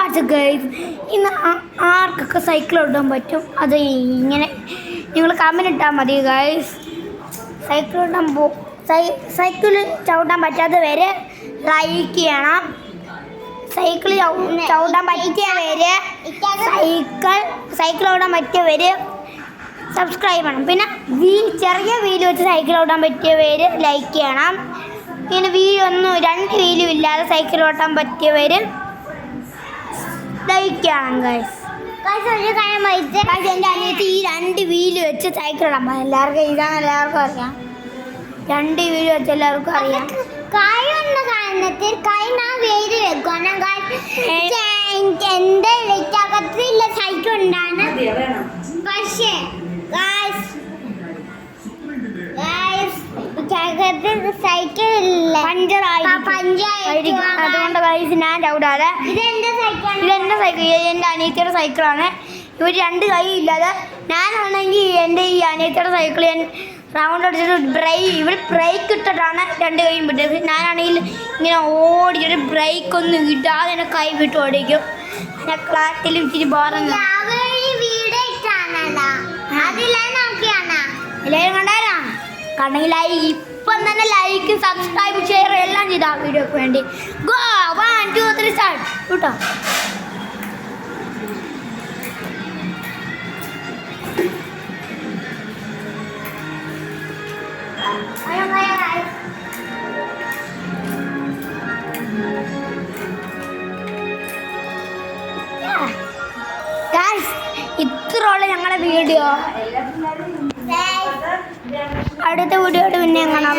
വാട്സ് guys ഇന്ന് ആർക്കൊക്കെ cycle ഓടാൻ പറ്റും അത് ഇങ്ങനെ നിങ്ങൾ കമൻറ്റ് ഇട്ടാൽ മതി ഗൈസ്. സൈക്കിൾ ഓടാൻ സൈക്കിൾ ചവിട്ടാൻ പറ്റാത്ത വരെ ലൈക്ക് ചെയ്യണം. സൈക്കിൾ ചവിട്ടാൻ പറ്റിയവര് സൈക്കിൾ ഓടാൻ പറ്റിയവര് സബ്സ്ക്രൈബ് ചെയ്യണം. പിന്നെ ചെറിയ വീല് വെച്ച് സൈക്കിൾ ഓടാൻ പറ്റിയവര് ലൈക്ക് ചെയ്യണം. പിന്നെ വീലൊന്നും 2 വീലും ഇല്ലാതെ സൈക്കിൾ ഓട്ടാൻ പറ്റിയവര് ലൈക്ക് ചെയ്യണം ഗൈസ്. ഒരു കാര്യം എൻ്റെ അനിയത്തി ഈ 2 വീല് വെച്ച് സൈക്കിൾ ഇടാൻ എല്ലാവർക്കും എല്ലാവർക്കും അറിയാം. 2 വീല് വെച്ച് എല്ലാവർക്കും അറിയാം. കായുള്ള കാരണത്തിൽ കൈ ഞാൻ വേര് വെക്കണം. എൻ്റെ ഇലക്കകത്തില്ല സൈക്കിൾ ഉണ്ടാണ്. പക്ഷേ സൈക്കിൾ ഇല്ല, അതുകൊണ്ട് ഗൈസ് ഞാൻ ചവിടാതെ. ഇതെന്റെ സൈക്കിൾ എൻ്റെ അനിയത്തിയുടെ സൈക്കിളാണ്. ഇവർ 2 കൈ ഇല്ലാതെ ഞാനാണെങ്കിൽ എൻ്റെ ഈ അനിയത്തിയുടെ സൈക്കിൾ ഞാൻ റൗണ്ട് അടിച്ചിട്ട് ഇവിടെ ബ്രേക്ക് ഇട്ടിട്ടാണ് 2 കൈയും വിട്ടത്. ഞാനാണെങ്കിൽ ഇങ്ങനെ ഓടിച്ചിട്ട് ബ്രേക്ക് ഒന്നും ഇടാതെ എന്നെ കൈ വിട്ട് ഓടിക്കും. പിന്നെ ക്ലാറ്റിലും ഇച്ചിരി ബോറങ്ങ എല്ലാവരും കണ്ടാരാ കണ്ടെങ്കിൽ ഇപ്പം തന്നെ ലൈക്ക് സബ്സ്ക്രൈബ് ഷെയർ എല്ലാം ചെയ്താ വീഡിയോക്ക് വേണ്ടി. ഗോ 1 2 3 സ്റ്റാർട്ട് കേട്ടോ. ഇത്രയുള്ള ഞങ്ങളുടെ വീഡിയോ. അടുത്ത വീഡിയോയുടെ പിന്നെ കാണാം.